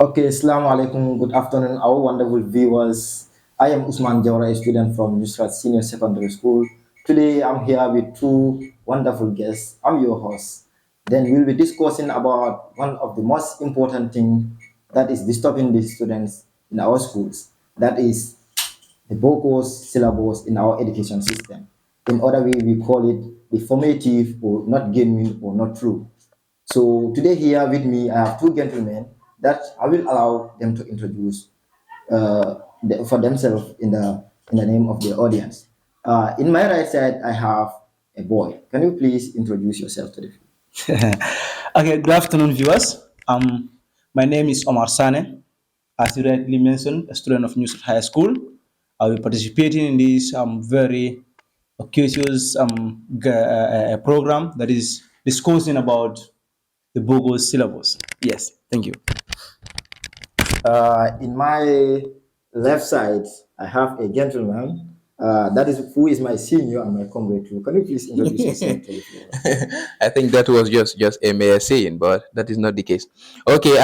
Okay, Assalamu alaikum. Good afternoon, our wonderful viewers. I am Usman Jawra, a student from Nusrat Senior Secondary School. Today, I'm here with two wonderful guests. I'm your host. Then we'll be discussing about one of the most important things that is disturbing the students in our schools. That is the Bogus syllabus in our education system. In other way, we call it the formative or not genuine or not true. So today here with me, I have two gentlemen that I will allow them to introduce for themselves in the name of the audience. In my right side, I have a boy. Can you please introduce yourself to the people? Okay, good afternoon, viewers. My name is Omar Sane. As you rightly mentioned, a student of Newsat High School. I'll be participating in this very occasional program that is discussing about the Bogus syllabus. Yes, thank you. In my left side, I have a gentleman. That is who is my senior and my comrade too. Can you please introduce yourself to the viewers? I think that was just a mere saying, but that is not the case. Okay,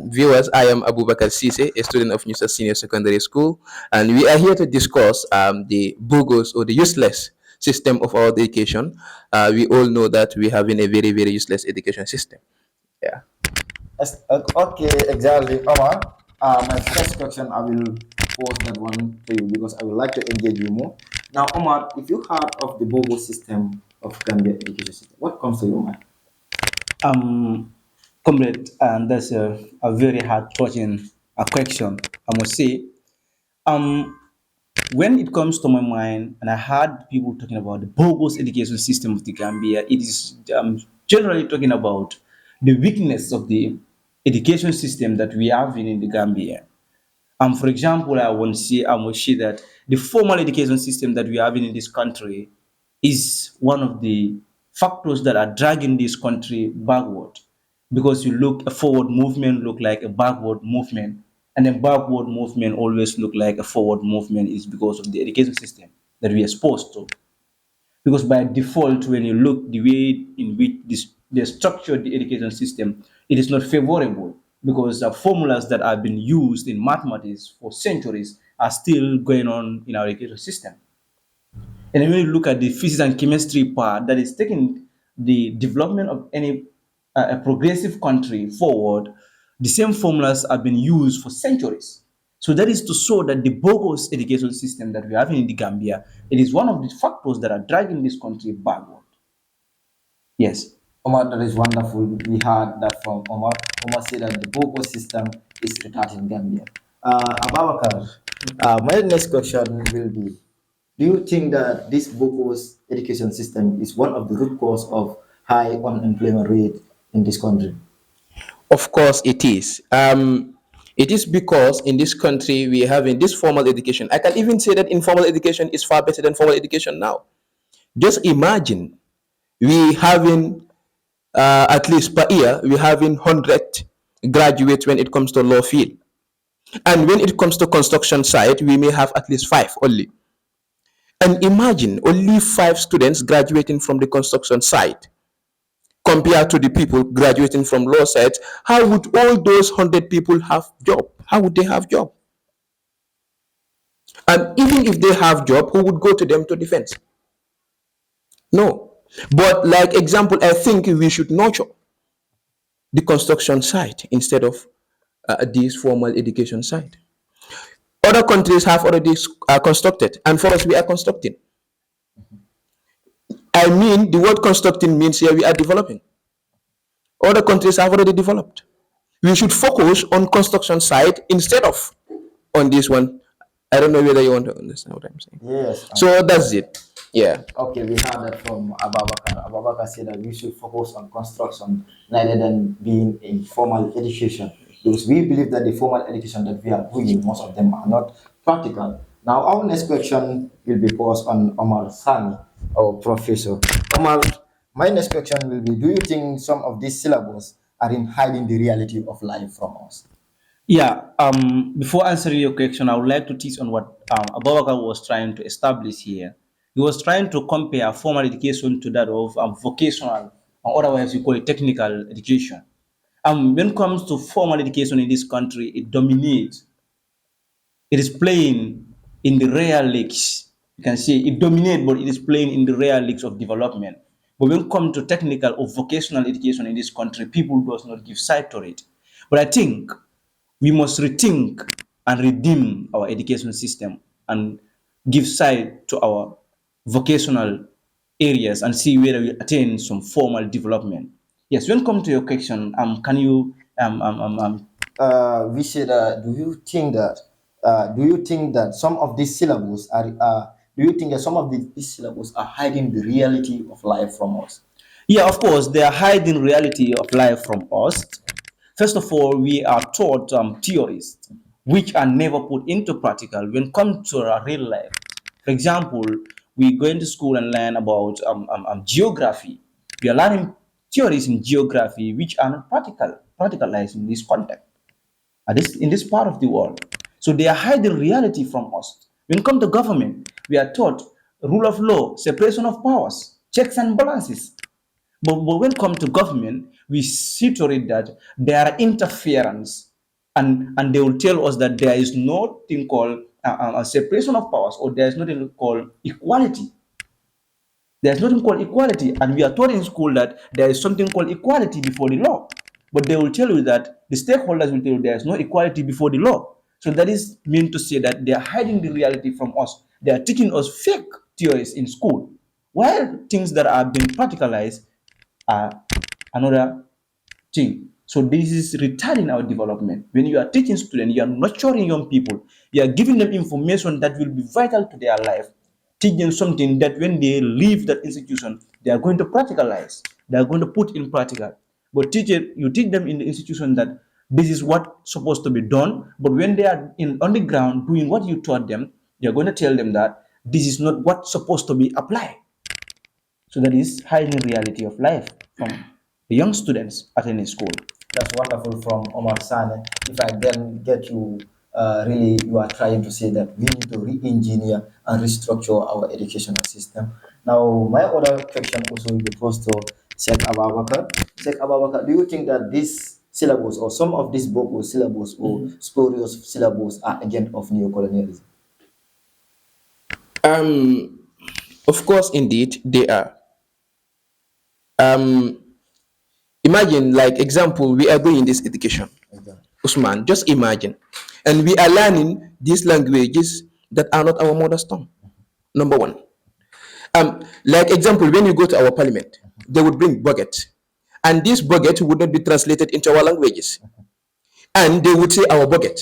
viewers, I am Abubakar Sise, a student of Nusa Senior Secondary School, and we are here to discuss the bogus or the useless system of our education. We all know that we have in a very useless education system. Yeah. Okay, exactly, Omar. My first question, I will pose that one to you because I would like to engage you more. Now, Omar, if you heard of the Bogo system of Gambia education system, what comes to your mind? Um, Comrade, and that's a very hard touching question, I must say. Um, when it comes to my mind, and I heard people talking about the bogus education system of the Gambia, it is generally talking about the weakness of the education system that we have in the Gambia. For example, I will say that the formal education system that we have in this country is one of the factors that are dragging this country backward. Because you look, a forward movement look like a backward movement, and a backward movement always look like a forward movement is because of the education system that we are exposed to. Because by default, when you look the way in which they structured the education system, it is not favorable because the formulas that have been used in mathematics for centuries are still going on in our education system. And when you look at the physics and chemistry part that is taking the development of any a progressive country forward, the same formulas have been used for centuries. So that is to show that the bogus education system that we have in the Gambia, it is one of the factors that are dragging this country backward. Yes. Omar, that is wonderful. We heard that from Omar. Omar said that the Bogo system is retarded in Gambia. Ababakar, my next question will be, do you think that this Bogo's education system is one of the root cause of high unemployment rate in this country? Of course, it is. It is because in this country we have in this formal education. I can even say that informal education is far better than formal education now. Just imagine we having at least per year we having 100 graduates when it comes to law field, and when it comes to construction site we may have at least five only. And imagine only five students graduating from the construction site compared to the people graduating from law sites. How would all those 100 people have job? How would they have job? And even if they have job, who would go to them to defense? No. But like example, I think we should nurture the construction site instead of this formal education site. Other countries have already constructed, and for us, we are constructing. I mean, the word constructing means here we are developing. Other countries have already developed. We should focus on construction site instead of on this one. I don't know whether you want to understand what I'm saying. Yes. So that's it. Yeah. Okay, we heard that from Ababakar. Ababakar said that we should focus on construction rather than being in formal education because we believe that the formal education that we are doing, most of them are not practical. Now, our next question will be posed on Omar Sani, our professor. Omar, my next question will be: do you think some of these syllables are in hiding the reality of life from us? Yeah. Before answering your question, I would like to teach on what Abubakar was trying to establish here. He was trying to compare formal education to that of vocational, or otherwise you call it technical education. When it comes to formal education in this country, it dominates. It is playing in the rare leagues. You can see it dominates, but it is playing in the rare leagues of development. But when it comes to technical or vocational education in this country, people does not give sight to it. But I think we must rethink and redeem our education system and give sight to our vocational areas and see whether we attain some formal development. Yes, when it comes to your question, can you We said, do you think that some of these syllables are do you think that some of these syllables are hiding the reality of life from us? Yeah, of course, they are hiding reality of life from us. First of all, we are taught theories which are never put into practical when come to our real life. For example, we go into school and learn about geography. We are learning theories in geography which are not practicalized in this context in this part of the world. So they are hiding reality from us. When it comes to government, we are taught rule of law, separation of powers, checks and balances. But when it comes to government, we see to it that there are interference, and they will tell us that there is nothing called a separation of powers, or there is nothing called equality. There's nothing called equality, and we are taught in school that there is something called equality before the law. But they will tell you that the stakeholders will tell you there is no equality before the law. So that is meant to say that they are hiding the reality from us. They are teaching us fake theories in school, while things that are being practicalized are another thing. So this is retarding our development. When you are teaching students, you are nurturing young people, you are giving them information that will be vital to their life. Teach them something that when they leave that institution, they are going to practicalize. They are going to put in practical. But you teach them in the institution that this is what's supposed to be done. But when they are on the ground doing what you taught them, you're going to tell them that this is not what's supposed to be applied. So that is hiding reality of life from the young students attending school. That's wonderful from Omar Sane. If I then get you, really, you are trying to say that we need to re-engineer and restructure our educational system. Now, my other question also will be posed to Sheikh Ababakar. Sheikh Ababakar, do you think that this syllabus or some of these bogus syllabus or spurious syllabus are agent of neocolonialism? Um, of course, indeed, they are. Um, Imagine, like example, we are doing this education, Exactly. Usman. Just imagine, and we are learning these languages that are not our mother tongue. Number one, like example, when you go to our parliament, they would bring bucket, and this bucket would not be translated into our languages, and they would say our bucket.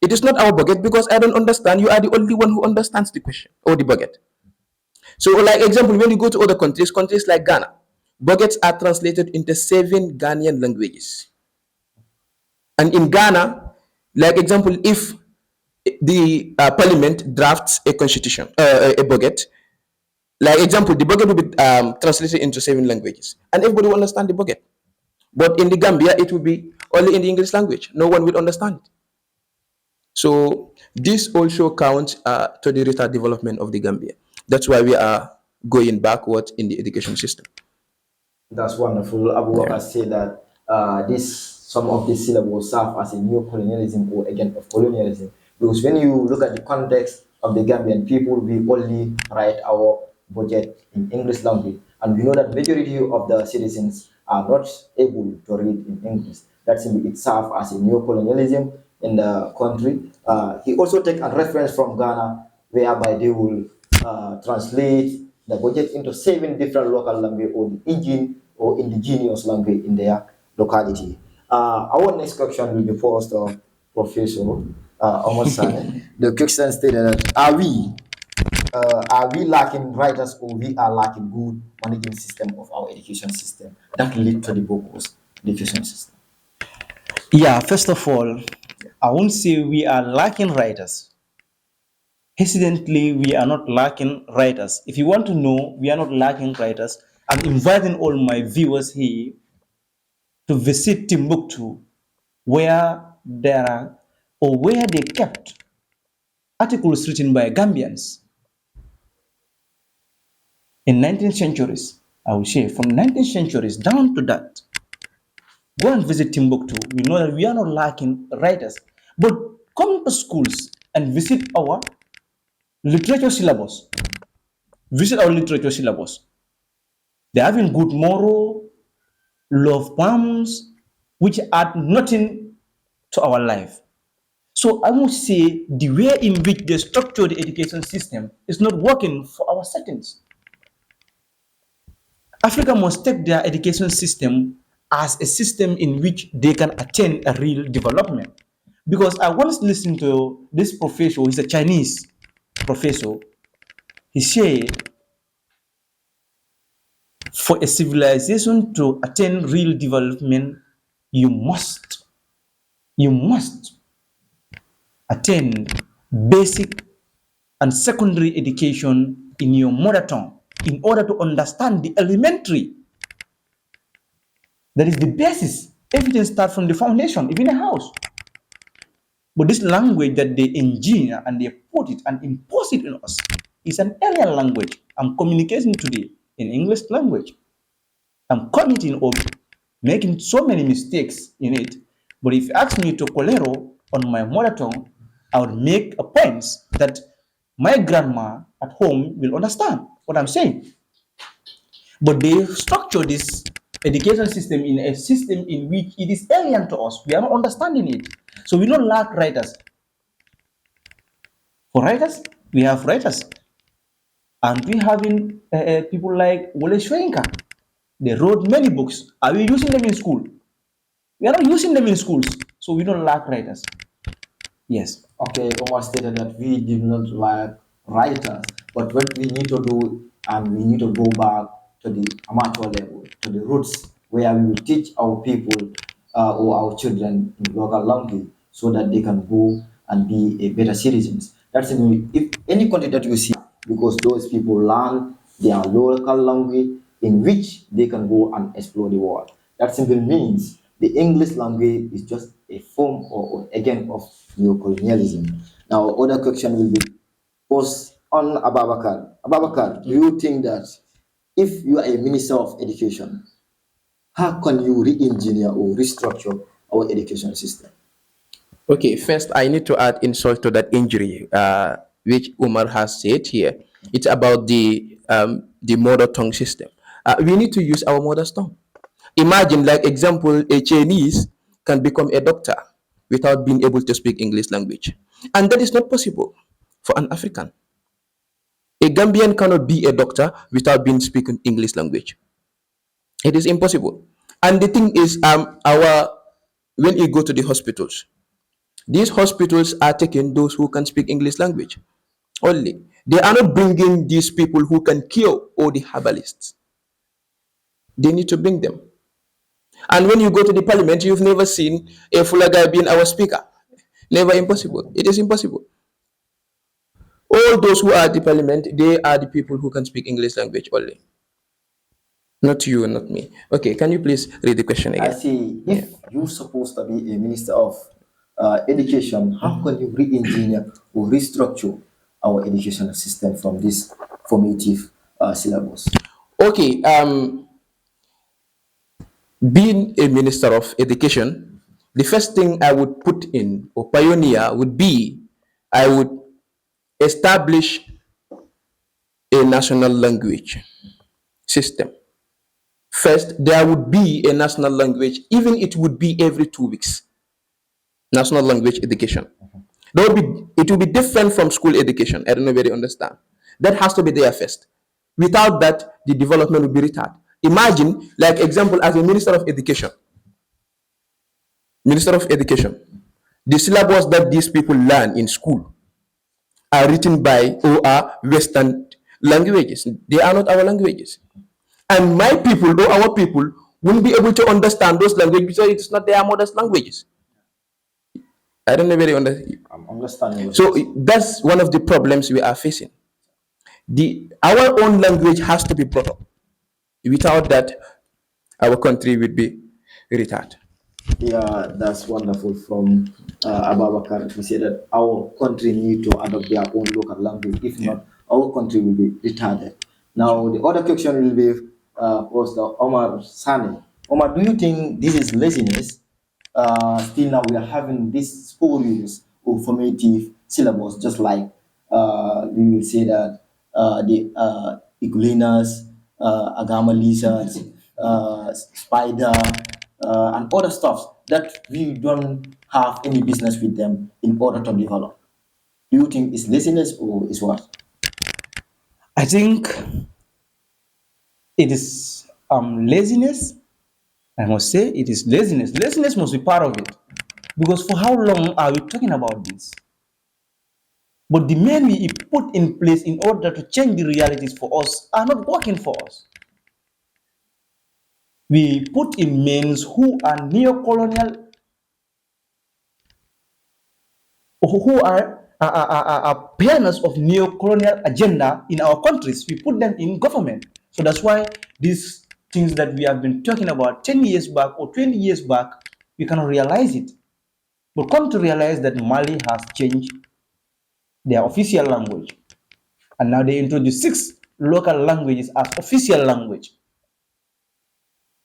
It is not our bucket because I don't understand. You are the only one who understands the question or the bucket. So, like example, when you go to other countries, countries like Ghana, buckets are translated into 7 Ghanaian languages. And in Ghana, like example, if the parliament drafts a constitution, a budget, like example, the budget will be translated into 7 languages, and everybody will understand the budget. But in the Gambia, it will be only in the English language. No one will understand it. So this also counts to the retard development of the Gambia. That's why we are going backward in the education system. That's wonderful. Abu Yeah. Bakr said that this some of these syllables serve as a new colonialism or agent of colonialism. Because when you look at the context of the Gambian people, we only write our budget in English language, and we know that majority of the citizens are not able to read in English. That simply it serves as a new colonialism in the country. He also take a reference from Ghana, whereby they will translate the budget into 7 different local language or the indigenous language in their locality. Our next question will be posed to Professor Omar Sane. The question stated that are we lacking writers or we are lacking good managing system of our education system that lead to the Bogus education system? Yeah, first of all, I won't say we are lacking writers. Hesitantly, we are not lacking writers. If you want to know, we are not lacking writers. I'm inviting all my viewers here to visit Timbuktu, where there are or where they kept articles written by Gambians in 19th centuries. I will say from 19th centuries down to that. Go and visit Timbuktu. We know that we are not lacking writers. But come to schools and visit our literature syllabus. Visit our literature syllabus. They're having good moral, love poems, which add nothing to our life. So I must say the way in which they structure the education system is not working for our settings. Africa must take their education system as a system in which they can attain a real development. Because I once listened to this professor, he's a Chinese professor. He said, for a civilization to attain real development, you must, you must attain basic and secondary education in your mother tongue in order to understand the elementary. That is the basis. Everything starts from the foundation, even a house. But this language that they engineer and they put it and impose it on us is an alien language. I'm communicating today in English language. I'm committing or making so many mistakes in it. But if you ask me to Colero on my mother tongue, I would make a point that my grandma at home will understand what I'm saying. But they structure this education system in a system in which it is alien to us. We are not understanding it. So we don't lack writers. For writers, we have writers. And we having people like Wole Soyinka. They wrote many books. Are we using them in school? We are not using them in schools. So we don't lack writers. Yes. Okay, Omar stated that we did not like writers, but what we need to do, and we need to go back to the amateur level, to the roots, where we will teach our people or our children in local language so that they can go and be a better citizens. That's in, if any country that you see, because those people learn their local language in which they can go and explore the world. That simply means the English language is just a form or again of neocolonialism. Now, other question will be posed on Ababakar. Ababakar, do you think that if you are a minister of education, how can you re-engineer or restructure our education system? Okay, first I need to add insult to that injury, which Umar has said here. It's about the mother tongue system. We need to use our mother tongue. Imagine, like example, a Chinese can become a doctor without being able to speak English language, and that is not possible for an African. A Gambian cannot be a doctor without being speaking English language. It is impossible. And the thing is, our when you go to the hospitals, these hospitals are taking those who can speak English language only. They are not bringing these people who can cure all the herbalists. They need to bring them. And when you go to the parliament, you've never seen a Fulaga being our speaker. Never impossible. It is impossible. All those who are at the parliament, they are the people who can speak English language only. Not you, not me. Okay, can you please read the question I again? see. If you're supposed to be a minister of education, how can you re-engineer or restructure our educational system from this formative syllabus? Okay, being a minister of education, the first thing I would put in or pioneer would be I would establish a national language system. First, there would be a national language, even it would be every 2 weeks. National language education. It will be different from school education. I don't know whether you understand. That has to be there first. Without that, the development will be retarded. Imagine, like example, as a minister of education, the syllabus that these people learn in school are written by or are Western languages. They are not our languages. And my people or our people won't be able to understand those languages because it's not their mother's languages. I don't know whether you understand. I'm understanding what So you're saying. that's one of the problems we are facing. Our own language has to be brought up. Without that, our country would be retarded. Yeah, that's wonderful from Ababakar to say that our country need to adopt their own local language. If not, our country will be retarded. Now, the other question will be posed to Omar Sani. Omar, do you think this is laziness? Still now we are having this spurious or formative syllabus, just like we will say that the iguanas, agama lizards, spider, and other stuffs that we don't have any business with them in order to develop. Do you think it's laziness or is what? I think it is laziness. I must say it is laziness. Laziness must be part of it. Because for how long are we talking about this? But the men we put in place in order to change the realities for us are not working for us. We put in men who are neo-colonial, who are pioneers of neo-colonial agenda in our countries. We put them in government. So that's why these things that we have been talking about 10 years back or 20 years back, we cannot realize it. But come to realize that Mali has changed their official language. And now they introduce 6 local languages as official language.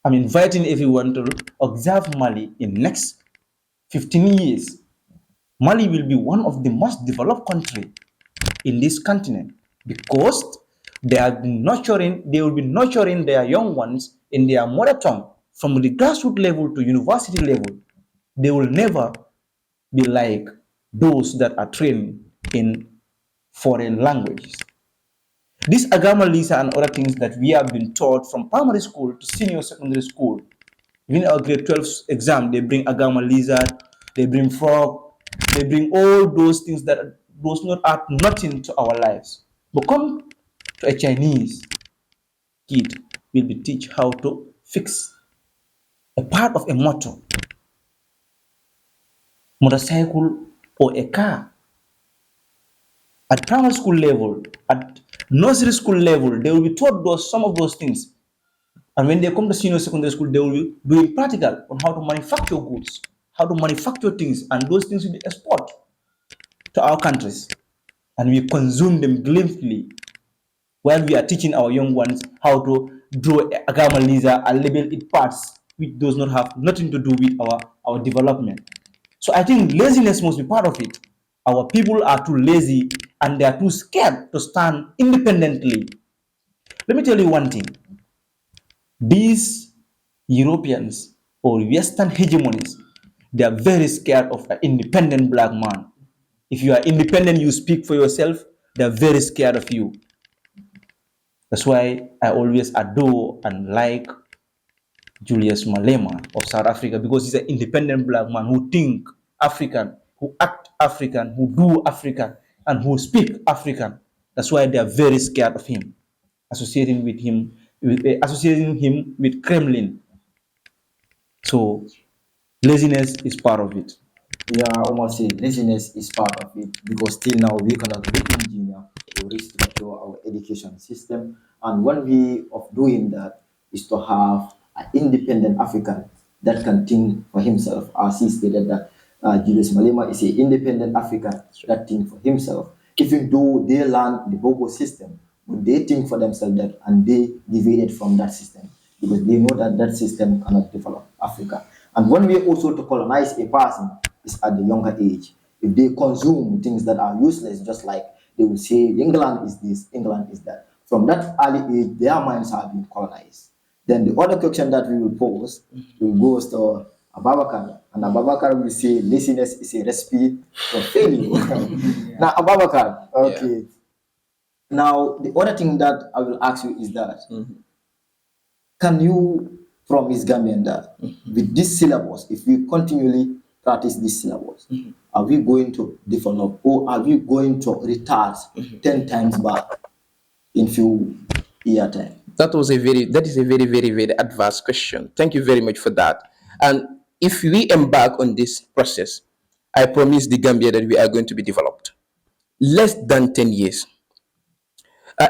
I'm inviting everyone to observe Mali in next 15 years. Mali will be one of the most developed countries in this continent because they will be nurturing their young ones in their mother tongue from the grassroots level to university level. They will never be like those that are trained in foreign languages. This Agama Lisa and other things that we have been taught from primary school to senior secondary school. Even our grade 12 exam, they bring Agama Lizard, they bring frog, they bring all those things that does not add nothing to our lives. But come to a Chinese kid, will be teach how to fix a part of a motorcycle, or a car. At primary school level, at nursery school level, they will be taught some of those things. And when they come to senior secondary school, they will be doing practical on how to manufacture goods, how to manufacture things, and those things will be export to our countries. And we consume them gleefully while we are teaching our young ones how to draw a gamma laser and label it parts which does not have nothing to do with our development. So I think laziness must be part of it. Our people are too lazy and they are too scared to stand independently. Let me tell you one thing. These Europeans or Western hegemonies, they are very scared of an independent black man. If you are independent, you speak for yourself, they are very scared of you. That's why I always adore and like Julius Malema of South Africa, because he's an independent black man who think African, who act African, who do African, and who speak African. That's why they are very scared of him, associating him with Kremlin. So laziness is part of it. Yeah, almost say laziness is part of it because till now we cannot re-engineer or restructure our education system. And one way of doing that is to have an independent African that can think for himself. As he stated that Julius Malema is an independent African that think for himself. Even though they learn the Bogus system, but they think for themselves that and they deviated from that system because they know that that system cannot develop Africa. And one way also to colonize a person is at the younger age. If they consume things that are useless, just like they will say England is this, England is that. From that early age, their minds have been colonized. Then the other question that we will pose will go to Ababakar, and Ababakar will say laziness is a recipe for failure. Now, Ababakar, okay. Now, the other thing that I will ask you is that can you promise Gambian that with this syllabus, if we continually practice this syllabus, are we going to develop or are we going to retard 10 times back in few year time? That is a very, very, very advanced question. Thank you very much for that. And if we embark on this process, I promise the Gambia that we are going to be developed. Less than 10 years.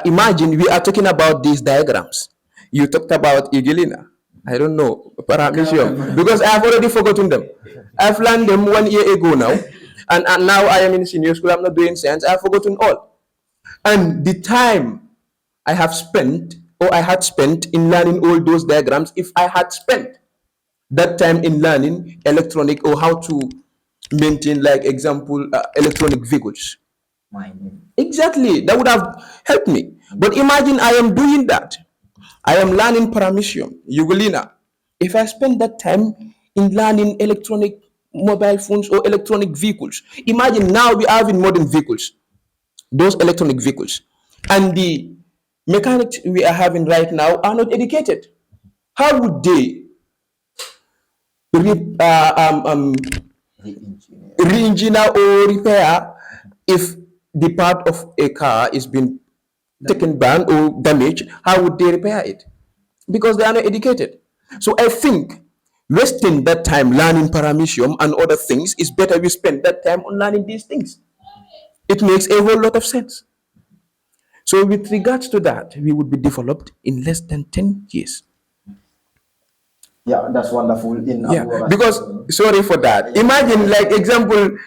Imagine we are talking about these diagrams. You talked about Igilina. I don't know, Paramisium, because I have already forgotten them. I've learned them 1 year ago now, and now I am in senior school. I'm not doing science. I've forgotten all. And the time I have spent, or I had spent in learning all those diagrams, if I had spent that time in learning electronic or how to maintain, like example, electronic vehicles. Mine. Exactly, that would have helped me. But imagine I am doing that. I am learning paramecium, Ugolina. If I spend that time in learning electronic mobile phones or electronic vehicles, imagine now we are having modern vehicles, those electronic vehicles, and the mechanics we are having right now are not educated. How would they re- uh, um, um, Re-engineer. re-engineer or repair if the part of a car is being taken down or damaged? How would they repair it? Because they are not educated. So I think wasting that time learning paramecium and other things is better we spend that time on learning these things. It makes a whole lot of sense. So with regards to that, we would be developed in less than 10 years. Yeah, that's wonderful in Yeah, Abu Abbas. because sorry for that. Yeah. Imagine, like example,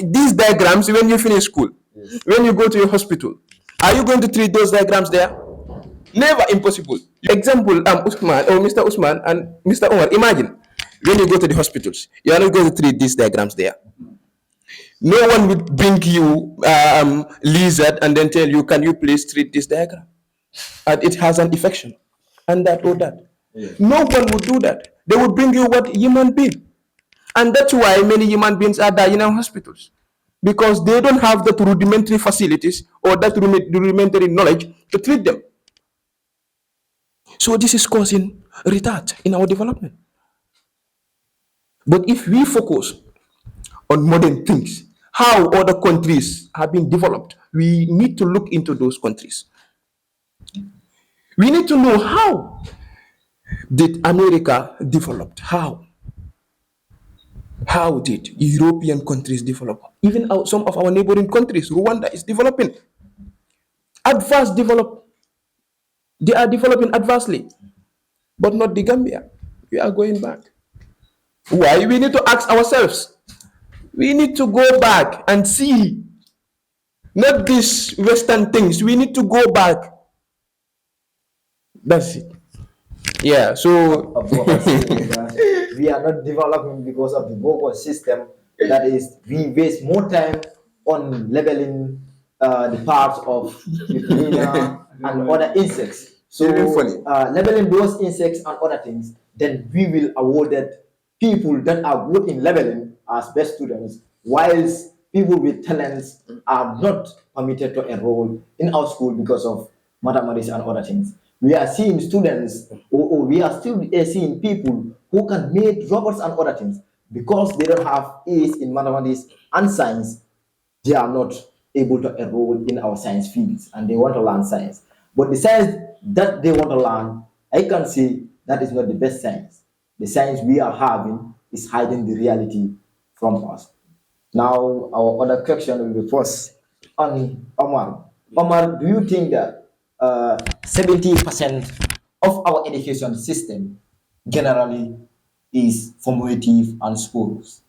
these diagrams when you finish school, Yes. when you go to your hospital, are you going to treat those diagrams there? Never, impossible. Example, Usman or Mr. Usman and Mr. Omar. Imagine when you go to the hospitals, you are not going to treat these diagrams there. No one would bring you lizard and then tell you, can you please treat this diagram? And it has an infection, and that or that. Yeah. No one would do that. They would bring you what human being, and that's why many human beings are dying in hospitals because they don't have that rudimentary facilities or that rudimentary knowledge to treat them. So this is causing retard in our development. But if we focus on modern things, how other countries have been developed, we need to look into those countries. We need to know how did America developed? How did European countries develop? Even some of our neighboring countries, Rwanda is developing. Advanced develop. They are developing advancedly, but not the Gambia. We are going back. Why? We need to ask ourselves. We need to go back and see, not these Western things. We need to go back. That's it. Yeah. So Abu Abbas saying that we are not developing because of the Bogus system. That is, we waste more time on leveling the parts of Euglena and other insects. So It's funny. leveling those insects and other things, then we will awarded people that are good in leveling as best students, whilst people with talents are not permitted to enroll in our school because of mathematics and other things. We are seeing students, or we are still seeing people who can make robots and other things because they don't have A's in mathematics and science. They are not able to enroll in our science fields and they want to learn science. But the science that they want to learn, I can say that is not the best science. The science we are having is hiding the reality from us. Now, our other question will be first on Omar. Omar, do you think that 70% of our education system generally is formative and schools?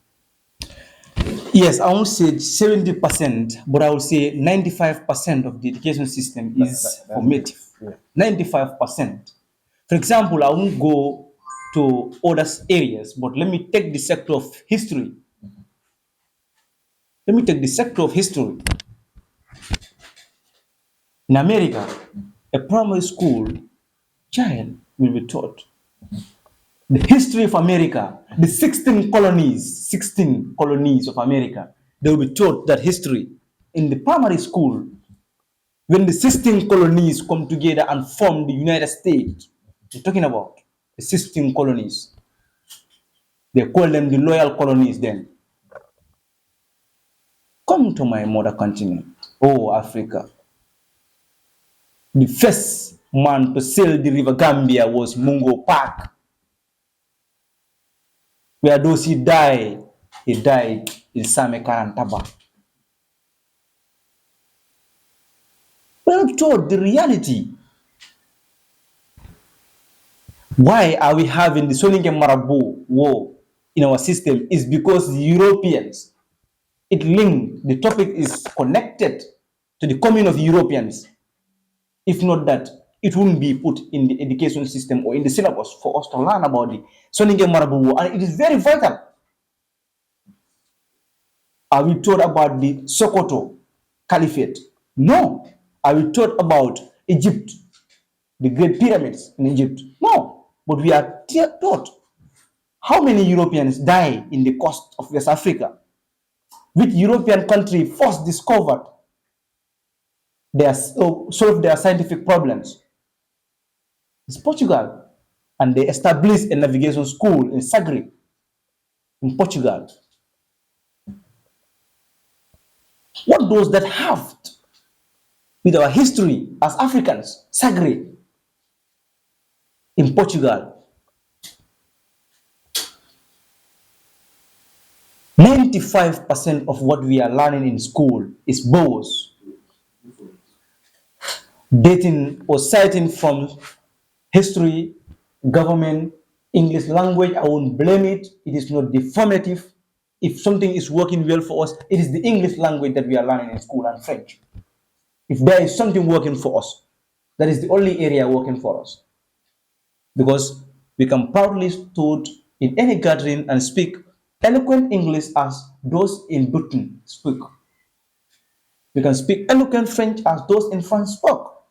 Yes, I won't say 70%, but I will say 95% of the education system is formative. Yeah. 95%. For example, I won't go to other areas, but let me take the sector of history. Let me take the sector of history. In America, a primary school child will be taught the history of America, the 16 colonies of America. They will be taught that history in the primary school. When the 16 colonies come together and form the United States, we're talking about the 16 colonies. They call them the loyal colonies then. Come to my mother continent, oh Africa. The first man to sail the river Gambia was Mungo Park. Where those he died in Same Karantaba. We are not taught the reality. Why are we having the Soninke Marabu war in our system? Is because the Europeans, it linked, the topic is connected to the coming of Europeans. If not that, it wouldn't be put in the education system or in the syllabus for us to learn about the Soninke Marabu, and it is very vital. Are we taught about the Sokoto Caliphate? No. Are we taught about Egypt, the Great Pyramids in Egypt? No. But we are taught how many Europeans die in the coast of West Africa. Which European country first discovered their solve their scientific problems? It's Portugal, and they established a navigation school in Sagre, in Portugal. What does that have with our history as Africans? Sagre in Portugal. 95% of what we are learning in school is Bogus, dating or citing from history, government, English language. I won't blame it. It is not the formative. If something is working well for us, it is the English language that we are learning in school and French. If there is something working for us, that is the only area working for us. Because we can proudly stand in any gathering and speak eloquent English as those in Britain speak. We can speak eloquent French as those in France spoke.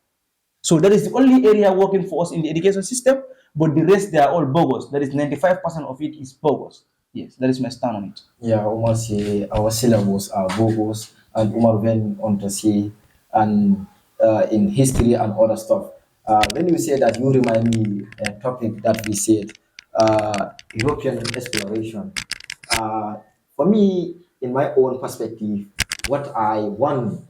So that is the only area working for us in the education system, but the rest, they are all bogus. That is 95% of it is bogus. Yes, that is my stand on it. Yeah, Umar say our syllabus are bogus, and Umar went on to say, and in history and other stuff. When you say that, you remind me a topic that we said, European exploration. For me, in my own perspective, what I want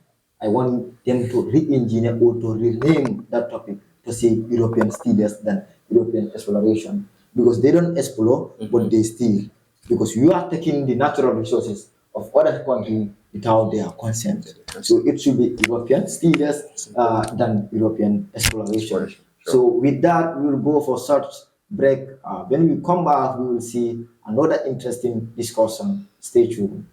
them to re-engineer or to rename that topic to say European stealers than European exploration, because they don't explore, but they steal. Because you are taking the natural resources of other countries without their consent. So it should be European stealers than European exploration. So with that, we will go for short break. When we come back, we will see another interesting discussion. Stay tuned.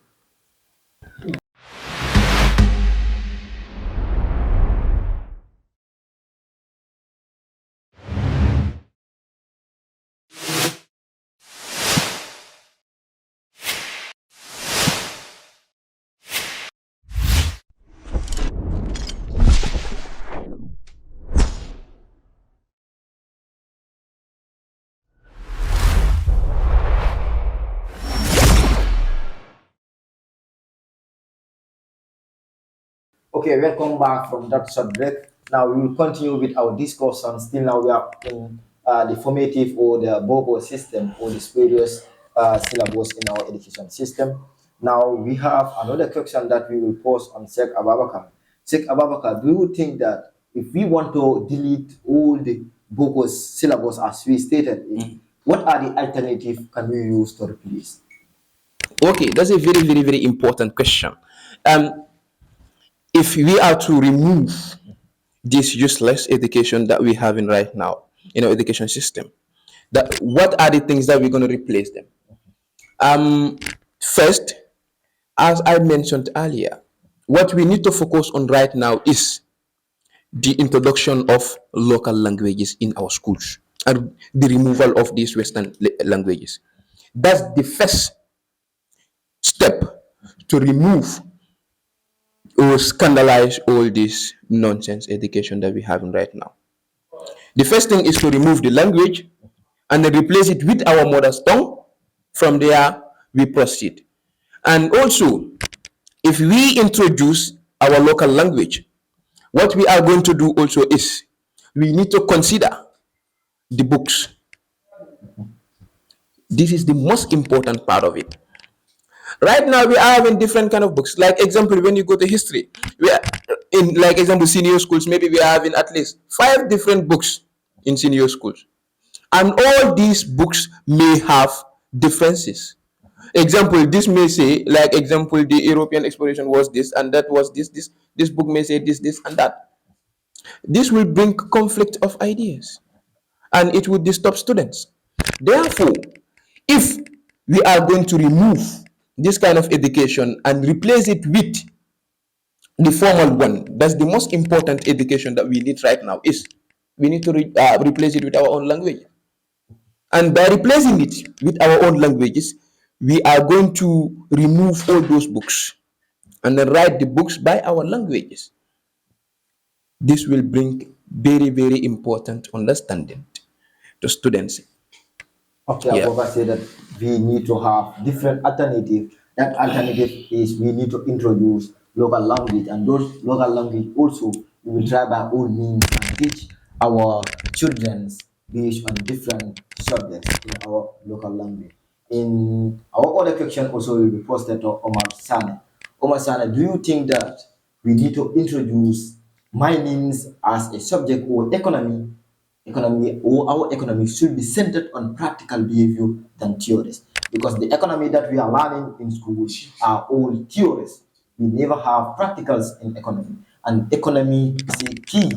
Okay, welcome back from that short break. Now we will continue with our discussion. Still, now we are in the formative or the Bobo system or the various syllabus in our education system. Now we have another question that we will pose on Sheikh Ababakar. Sheikh Ababakar, do you think that if we want to delete all the Bobo syllabus as we stated, what are the alternatives can we use to replace? Okay, that's a very, very, very important question. Um, if we are to remove this useless education that we have in right now in our education system, that what are the things that we're going to replace them? Um, First, as I mentioned earlier, what we need to focus on right now is the introduction of local languages in our schools and the removal of these Western languages. That's the first step to remove or scandalize all this nonsense education that we have right now. The first thing is to remove the language and then replace it with our mother tongue. From there, we proceed. And also, if we introduce our local language, what we are going to do also is we need to consider the books. This is the most important part of it. Right now, we are having different kind of books. Like example, when you go to history, we are in like example senior schools. Maybe we are having at least 5 different books in senior schools, and all these books may have differences. Example, this may say, like example, the European exploration was this and that was this. This book may say this and that. This will bring conflict of ideas, and it will disturb students. Therefore, if we are going to remove this kind of education and replace it with the formal one, that's the most important education that we need right now is We need to replace it with our own language. And by replacing it with our own languages, we are going to remove all those books and then write the books by our languages. This will bring very, very important understanding to students. Okay, Yeah. Apoka said that we need to have different alternative. That alternative is we need to introduce local language, and those local language also we will try by all means and teach our children based on different subjects in our local language. In our other question also will be posted to Omar Sane. Omar Sane, do you think that we need to introduce minings as a subject or economy or our economy should be centered on practical behavior than theories, because the economy that we are learning in schools are all theories. We never have practicals in economy, and economy is a key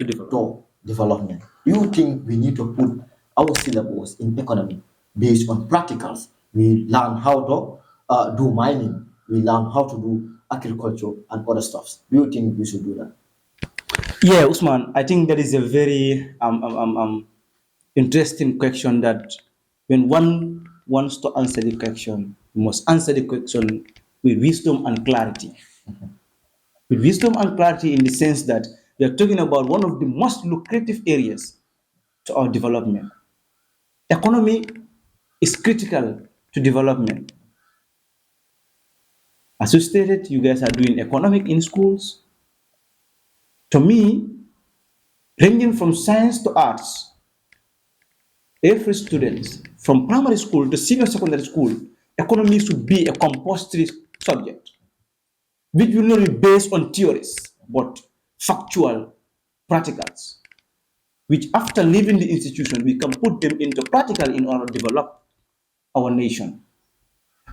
to development. You think we need to put our syllabus in economy based on practicals? We learn how to do mining, we learn how to do agriculture and other stuffs. Do you think we should do that? Yeah, Usman, I think that is a very interesting question that when one wants to answer the question, you must answer the question with wisdom and clarity. With wisdom and clarity in the sense that we are talking about one of the most lucrative areas to our development. Economy is critical to development. As you stated, you guys are doing economic in schools. To me, ranging from science to arts, every student from primary school to senior secondary school, economy should be a compulsory subject, which will not be based on theories, but factual practicals, which after leaving the institution, we can put them into practical in order to develop our nation.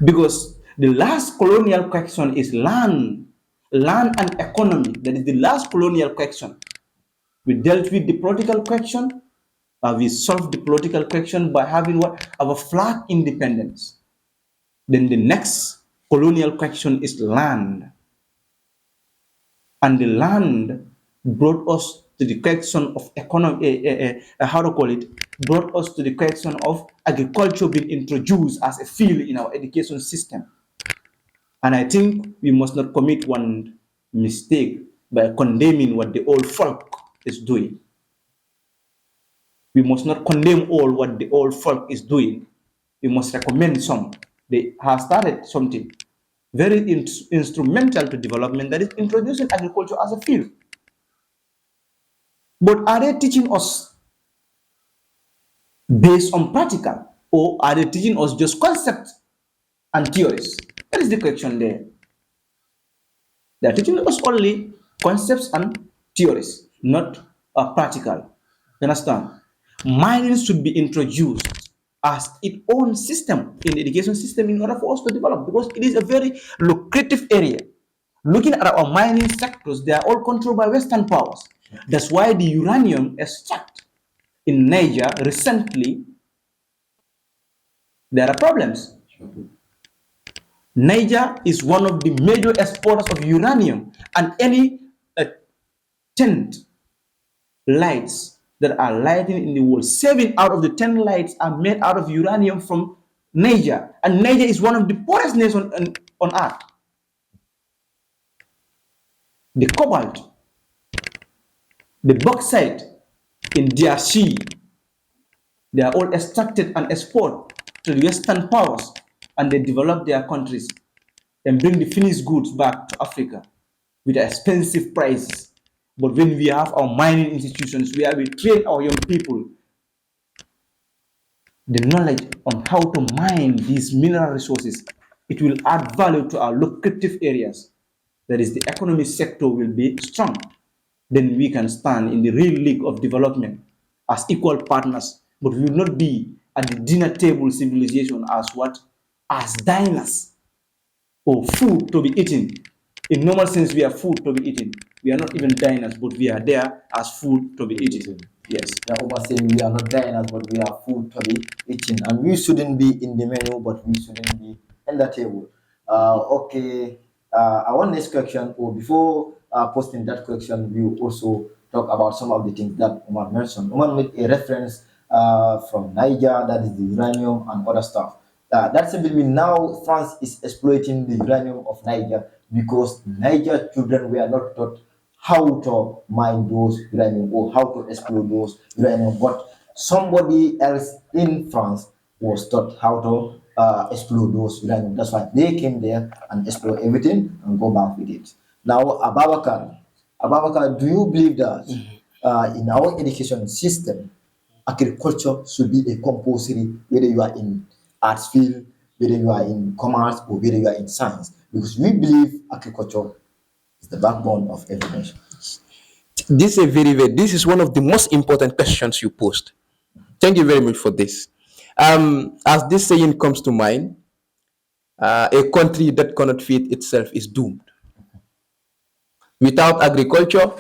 Because the last colonial question is land and economy. That is the last colonial question. We dealt with the political question. We solved the political question by having what our flag independence. Then the next colonial question is land, and the land brought us to the question of economy. How to call it? Brought us to the question of agriculture being introduced as a field in our education system. And I think we must not commit one mistake by condemning what the old folk is doing. We must not condemn all what the old folk is doing. We must recommend some. They have started something very instrumental to development, that is introducing agriculture as a field. But are they teaching us based on practical, or are they teaching us just concepts and theories? That is the question there. They are teaching us only concepts and theories, not practical. You understand? Mining should be introduced as its own system in the education system in order for us to develop, because it is a very lucrative area. Looking at our mining sectors, they are all controlled by Western powers. That's why the uranium extract in Niger recently, there are problems. Niger is one of the major exporters of uranium, and any tent lights that are lighting in the world, 7 out of the 10 lights are made out of uranium from Niger, and Niger is one of the poorest nations on earth. The cobalt, the bauxite in DRC, they are all extracted and exported to the Western powers, and they develop their countries and bring the finished goods back to Africa with expensive prices. But when we have our mining institutions where we train our young people the knowledge on how to mine these mineral resources, it will add value to our lucrative areas. That is, the economic sector will be strong. Then we can stand in the real league of development as equal partners, but we will not be at the dinner table civilization as what? As diners, or food to be eaten. In normal sense, we are food to be eaten. We are not even diners, but we are there as food to be eaten. Yes. Yeah, Omar saying we are not diners, but we are food to be eaten, and we shouldn't be in the menu, but we shouldn't be in the table. Okay. Our next question, or before posting that question, we also talk about some of the things that Omar mentioned. Omar made a reference from Niger, that is the uranium and other stuff. That simply means now France is exploiting the uranium of Niger because Niger children were not taught how to mine those uranium or how to explore those uranium, but somebody else in France was taught how to explore those uranium. That's why they came there and explore everything and go back with it. Now, Ababakar, do you believe that in our education system, agriculture should be a compulsory, whether you are in arts field, whether you are in commerce, or whether you are in science? Because we believe agriculture is the backbone of every nation. This is one of the most important questions you posed. Thank you very much for this. As this saying comes to mind, a country that cannot feed itself is doomed. Without agriculture,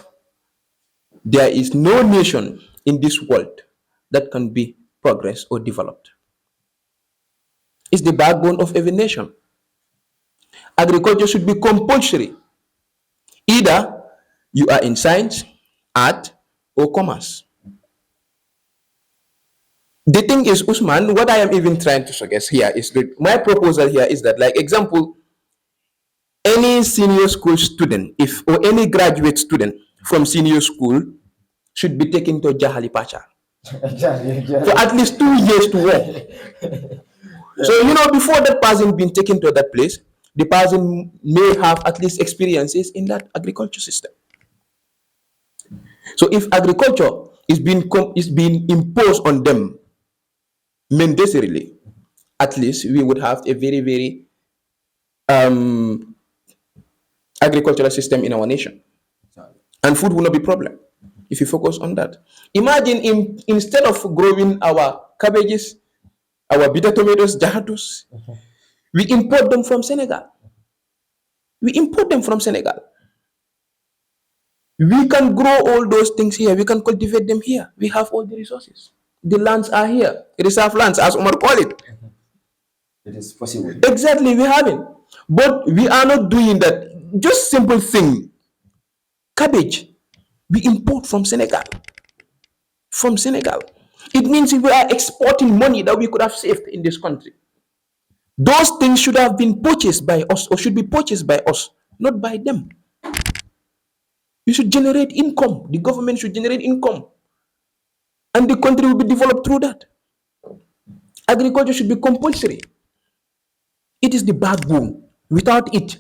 there is no nation in this world that can be progressed or developed. It's the backbone of every nation. Agriculture should be compulsory. Either you are in science, art, or commerce. The thing is, Usman, what I am even trying to suggest here is that my proposal here is that, like example, any senior school student, if or any graduate student from senior school should be taken to Jahali Pacha for at least 2 years to work. So before that person being taken to that place, the person may have at least experiences in that agriculture system. So if agriculture is being imposed on them mandatorily, at least we would have a very very um, agricultural system in our nation, and food will not be problem if you focus on that. Imagine instead of growing our cabbages, our bitter tomatoes, jahatus, we import them from Senegal. We import them from Senegal. We can grow all those things here. We can cultivate them here. We have all the resources. The lands are here. Reserve lands, as Omar call it. It is possible. Exactly, we have it. But we are not doing that. Just simple thing. Cabbage, we import from Senegal. From Senegal. It means we are exporting money that we could have saved in this country. Those things should have been purchased by us or should be purchased by us, not by them. We should generate income. The government should generate income. And the country will be developed through that. Agriculture should be compulsory. It is the backbone. Without it,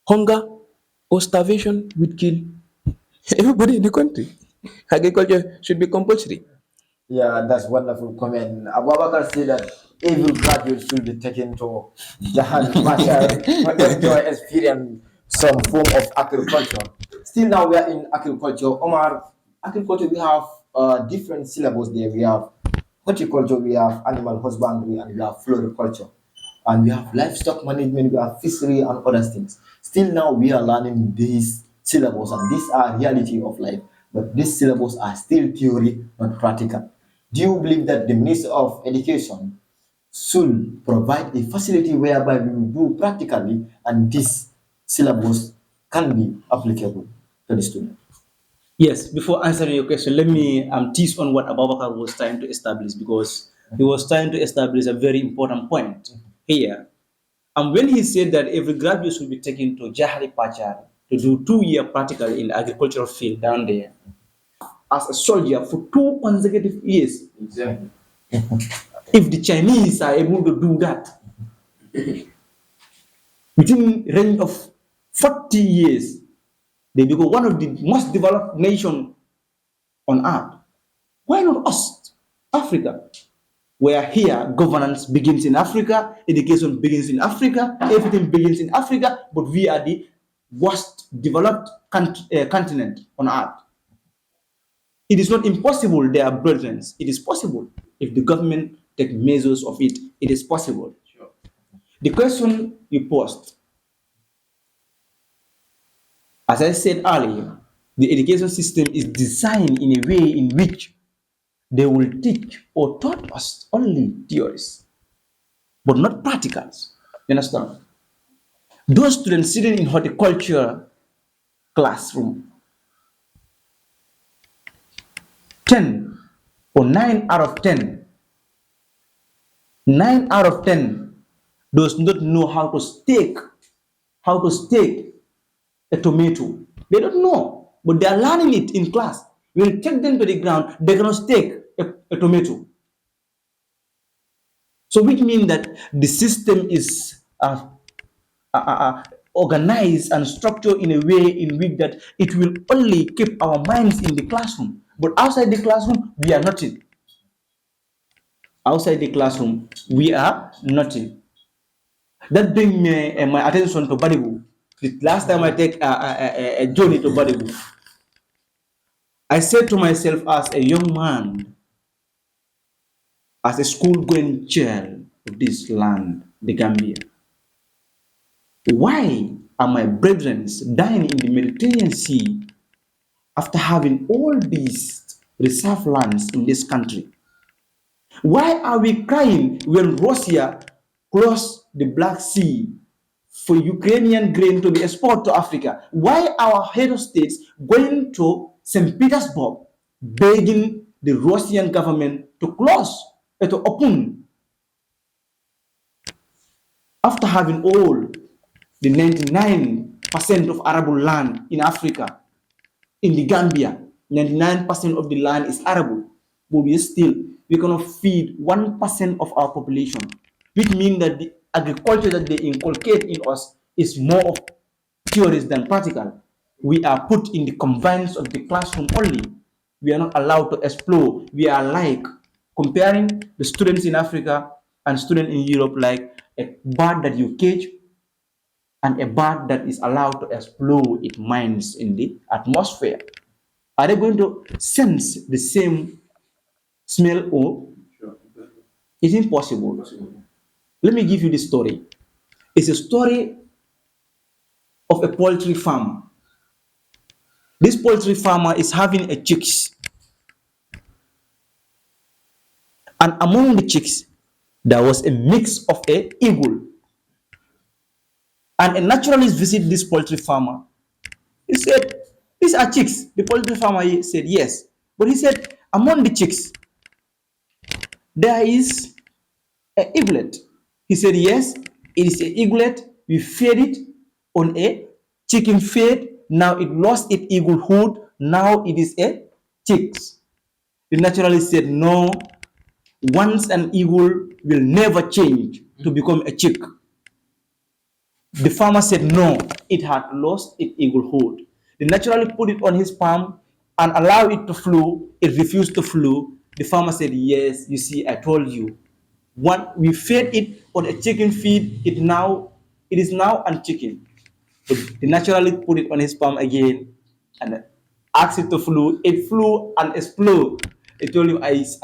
hunger or starvation would kill everybody in the country. Agriculture should be compulsory. Yeah, that's wonderful comment. Abubakar said that every graduate should be taken to Jahan Pasha for them to experience some form of agriculture. Still now we are in agriculture. Omar, agriculture we have different syllables there. We have horticulture, we have animal husbandry, and we have floriculture. And we have livestock management, we have fishery and other things. Still now we are learning these syllables and these are reality of life. But these syllables are still theory, not practical. Do you believe that the Minister of Education should provide a facility whereby we will do practically and this syllabus can be applicable to the student? Yes, before answering your question, let me tease on what Abubakar was trying to establish because he was trying to establish a very important point here. And when he said that every graduate should be taken to Jahari Pachar to do 2 year practical in the agricultural field down there as a soldier for 2 consecutive years, Exactly. if the Chinese are able to do that within range of 40 years, they become one of the most developed nation on earth. Why not us, Africa? Where here governance begins in Africa, education begins in Africa, everything begins in Africa, but we are the worst developed continent on earth. It is not impossible, they are brethren. It is possible. If the government take measures of it, it is possible. Sure. The question you posed, as I said earlier, the education system is designed in a way in which they will teach or taught us only theories, but not practicals. You understand? Those students sitting in horticulture classroom, 10 or 9 out of 10, 9 out of 10 does not know how to stake a tomato. They don't know, but they are learning it in class. When you take them to the ground, they cannot stake a tomato. So, which means that the system is organized and structured in a way in which that it will only keep our minds in the classroom. But outside the classroom, we are nothing. Outside the classroom, we are nothing. That brings me my attention to Badibu. The last time I take a journey to Badibu, I said to myself as a young man, as a school-going child of this land, the Gambia, why are my brethren dying in the Mediterranean Sea after having all these reserve lands in this country? Why are we crying when Russia closed the Black Sea for Ukrainian grain to be exported to Africa? Why our head of states going to St. Petersburg begging the Russian government to close and to open after having all the 99% of arable land in Africa, in the Gambia, 99% of the land is arable, but we cannot feed 1% of our population, which means that the agriculture that they inculcate in us is more of theories than practical. We are put in the confines of the classroom only. We are not allowed to explore. We are like comparing the students in Africa and students in Europe like a bird that you cage and a bird that is allowed to explore its minds in the atmosphere. Are they going to sense the same smell or it's impossible? Let me give you this story. It's a story of a poultry farmer. This poultry farmer is having a chicks, and among the chicks, there was a mix of a eagle. And a naturalist visited this poultry farmer. He said, "These are chicks." The poultry farmer said, "Yes." But he said, "Among the chicks, there is an eaglet." He said, "Yes, it is an eaglet. We fed it on a chicken feed. Now it lost its eaglehood. Now it is a chicks." The naturalist said, "No, once an eagle will never change to become a chick." The farmer said, "No, it had lost its eaglehood." The naturalist put it on his palm and allowed it to flew. It refused to flew. The farmer said, "Yes, you see, I told you. What we fed it on a chicken feed, it is now unchicken." But the naturalist put it on his palm again and asked it to flew. It flew and exploded. I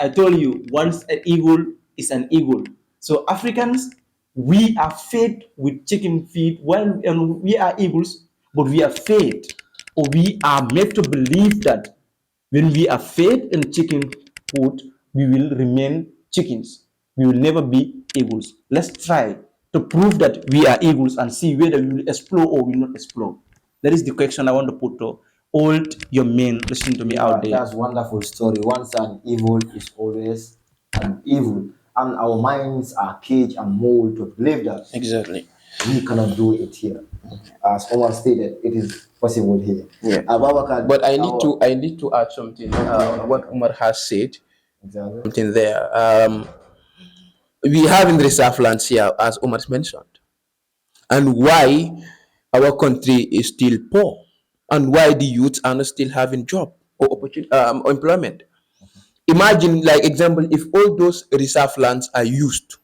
told you, once an eagle is an eagle. So Africans, we are fed with chicken feed while we are eagles, but we are fed or we are made to believe that when we are fed in chicken food, we will remain chickens. We will never be eagles. Let's try to prove that we are eagles and see whether we will explode or will not explode. That is the question I want to put to all your men listening to me out there. That's wonderful story. Once an evil is always an evil, and our minds are caged and molded to believe that Exactly. we cannot do it here. As Omar stated, it is possible here. Yeah. Ababakar, But I need to add something. What Umar has said, exactly. something there. We have in the reserve lands here, as Umar mentioned, and why our country is still poor, and why the youths are not still having job or opportunity, employment. Imagine, like example, if all those reserve lands are used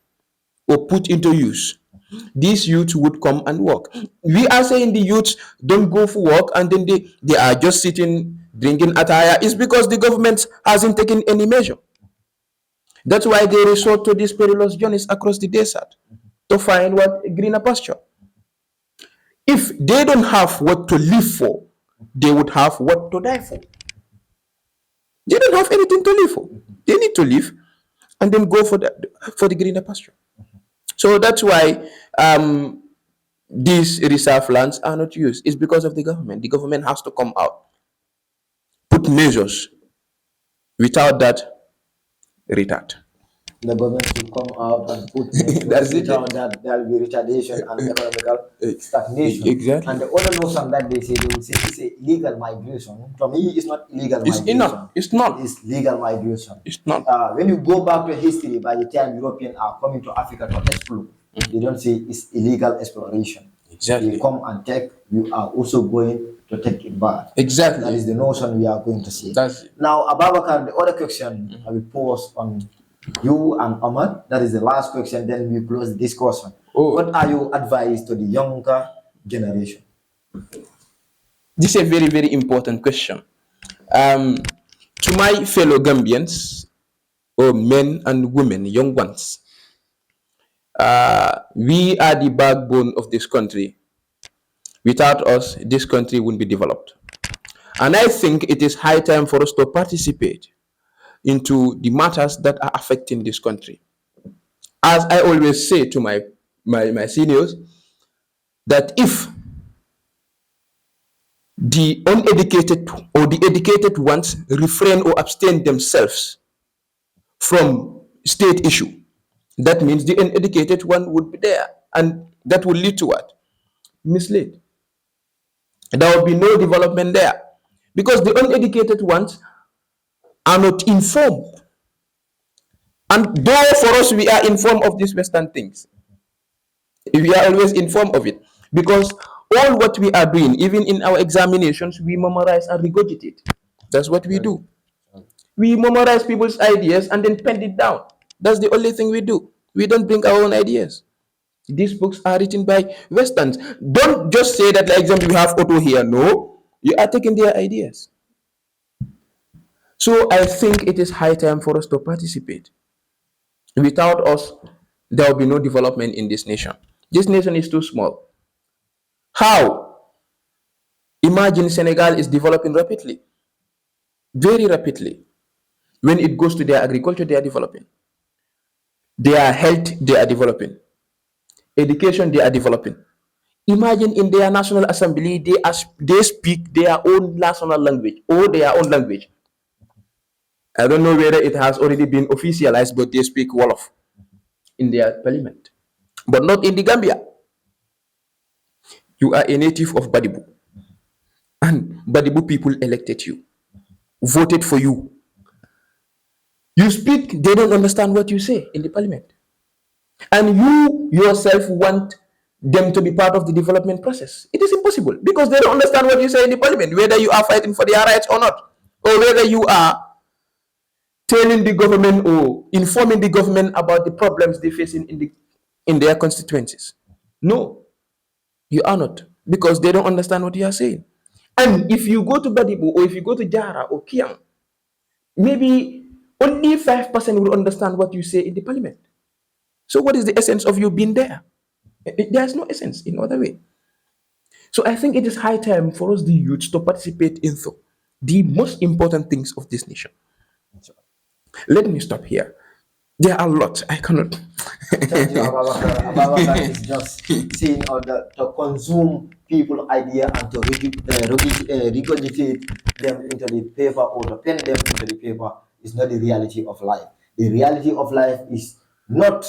or put into use, these youths would come and work. We are saying the youths don't go for work and then they are just sitting drinking attire. It's because the government hasn't taken any measure. That's why they resort to these perilous journeys across the desert to find what greener pasture. If they don't have what to live for, they would have what to die for. They don't have anything to live for. They need to live and then go for the greener pasture. So that's why these reserve lands are not used. It's because of the government. The government has to come out, put measures Without that, retard. The government should come out and put measures. That's it. Without that, there will be retardation and economical stagnation. And Exactly. the other notion that they will say is a illegal migration. To me, it's not illegal It's migration. enough. It's not. It is legal migration. It's not. When you go back to history, by the time Europeans are coming to Africa to explore, they don't say it's illegal exploration. They Exactly. come and take, you are also going to take it back. Exactly. That is the notion we are going to see. That's it. Now, Ababakar, the other question I will pose on you and Ahmad, that is the last question, then we close the discussion. Oh. What are your advice to the younger generation? This is a very, very important question. To my fellow Gambians, or men and women, young ones, we are the backbone of this country. Without us, this country wouldn't be developed. And I think it is high time for us to participate into the matters that are affecting this country. As I always say to my seniors, that if the uneducated or the educated ones refrain or abstain themselves from state issue, that means the uneducated one would be there. And that will lead to what? Mislead. There will be no development there. Because the uneducated ones are not informed. And though for us we are informed of these Western things, we are always informed of it. Because all what we are doing, even in our examinations, we memorize and regurgitate. That's what we do. We memorize people's ideas and then pen it down. That's the only thing we do. We don't bring our own ideas. These books are written by Westerns. Don't just say that, like example, we have Otto here. No, you are taking their ideas. So I think it is high time for us to participate. Without us, there will be no development in this nation. This nation is too small. How? Imagine Senegal is developing rapidly, very rapidly. When it goes to their agriculture, they are developing. Their health, they are developing. Education, they are developing. Imagine in their national assembly, they speak their own national language or their own language. I don't know whether it has already been officialized, but they speak Wolof in their parliament. But not in the Gambia. You are a native of Badibu. And Badibu people elected you, voted for you. You speak, they don't understand what you say in the parliament. And you yourself want them to be part of the development process. It is impossible because they don't understand what you say in the parliament, whether you are fighting for their rights or not, or whether you are telling the government or informing the government about the problems they face in their constituencies. No, you are not, because they don't understand what you are saying. And if you go to Badibu or if you go to Jara or Kiang, maybe only 5% will understand what you say in the parliament. So what is the essence of you being there? There's no essence in other way. So I think it is high time for us, the youth, to participate in the most important things of this nation. Let me stop here. There are a lot. I cannot. Thank you, Ababakar. Ababakar is just seeing or to consume people idea and to regurgitate them into the paper or to pen them into the paper is not the reality of life. The reality of life is not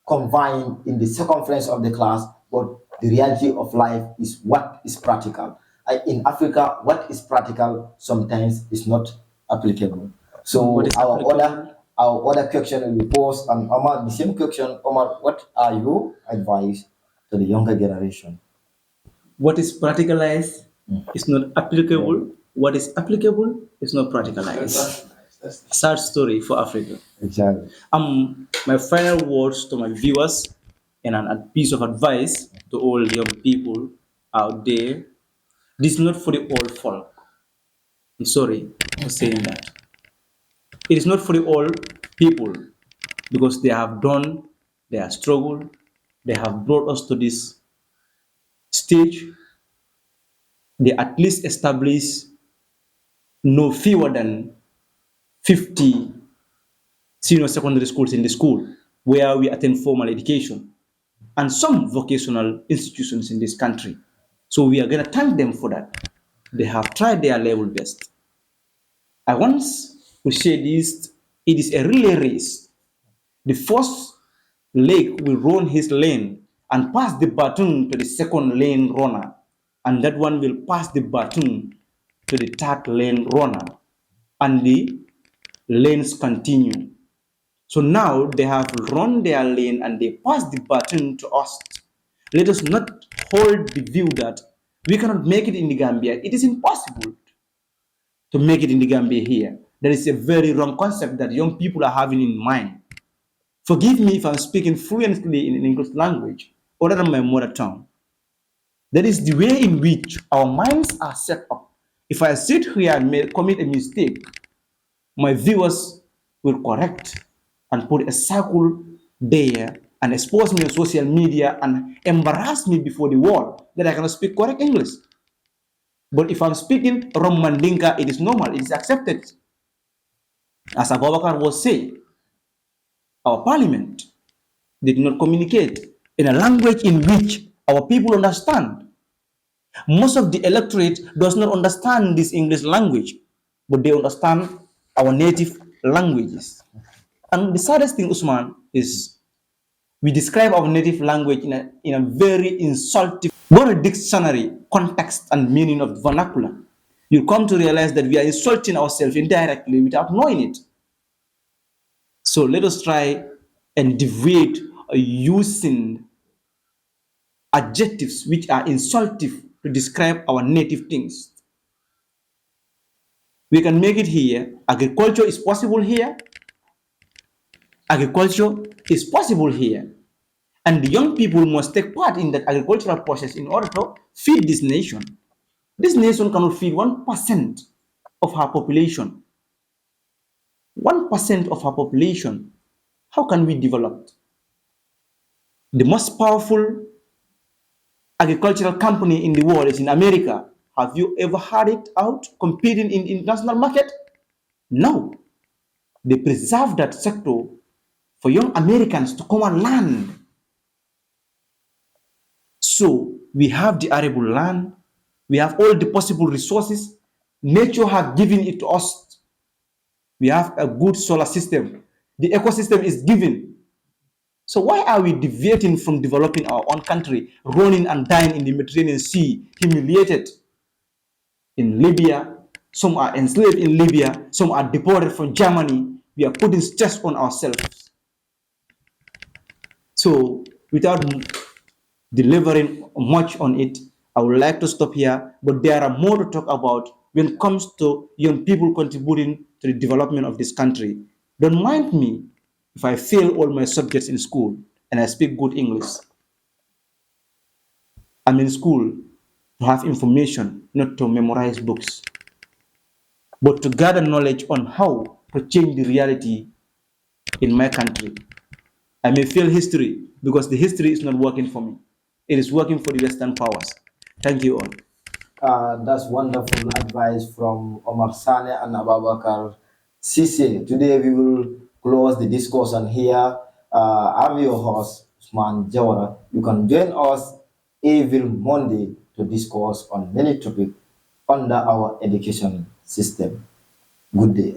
confined in the circumference of the class, but the reality of life is what is practical. In Africa, what is practical sometimes is not applicable. So What is applicable? our other question will be posed, and Omar, the same question, Omar, what are your advice to the younger generation? What is practicalized is not applicable. What is applicable is not practicalized. Sad story for Africa. Exactly. My final words to my viewers and a piece of advice to all young people out there. This is not for the old folk. I'm sorry for saying that. It is not for the old people because they have done their struggle. They have brought us to this stage. They at least established no fewer than 50 senior secondary schools in the school where we attend formal education and some vocational institutions in this country. So we are going to thank them for that. They have tried their level best. I once we say this, it is a relay race. The first leg will run his lane and pass the baton to the second lane runner, and that one will pass the baton to the third lane runner, and the lanes continue. So now they have run their lane and they pass the baton to us. Let us not hold the view that we cannot make it in the Gambia. It is impossible to make it in the Gambia here. That is a very wrong concept that young people are having in mind. Forgive me if I'm speaking fluently in English language other than my mother tongue. That is the way in which our minds are set up. If I sit here and commit a mistake, my viewers will correct and put a circle there and expose me on social media and embarrass me before the world that I cannot speak correct English. But if I'm speaking Romandinka, it is normal, it is accepted. As Abubakar was saying, our parliament did not communicate in a language in which our people understand. Most of the electorate does not understand this English language, but they understand our native languages. And the saddest thing, Usman, is we describe our native language in a very insulting. Go to dictionary, context, and meaning of vernacular. You come to realize that we are insulting ourselves indirectly without knowing it. So let us try and deviate using adjectives which are insultive to describe our native things. We can make it here. Agriculture is possible here. Agriculture is possible here. And the young people must take part in that agricultural process in order to feed this nation. This nation cannot feed 1% of her population. 1% of her population. How can we develop? The most powerful agricultural company in the world is in America. Have you ever heard it out competing in international market? No. They preserve that sector for young Americans to come and learn. So we have the arable land, we have all the possible resources. Nature has given it to us. We have a good solar system. The ecosystem is given. So why are we deviating from developing our own country, running and dying in the Mediterranean Sea, humiliated in Libya? Some are enslaved in Libya, some are deported from Germany. We are putting stress on ourselves. So without delivering much on it, I would like to stop here, but there are more to talk about when it comes to young people contributing to the development of this country. Don't mind me if I fail all my subjects in school and I speak good English. I'm in school to have information, not to memorize books, but to gather knowledge on how to change the reality in my country. I may fail history because the history is not working for me. It is working for the Western powers. Thank you all. That's wonderful advice from Omar Sane and Ababakar Sise. Today we will close the discussion here. I'm your host, Usman Jawara. You can join us every Monday to discuss on many topics under our education system. Good day.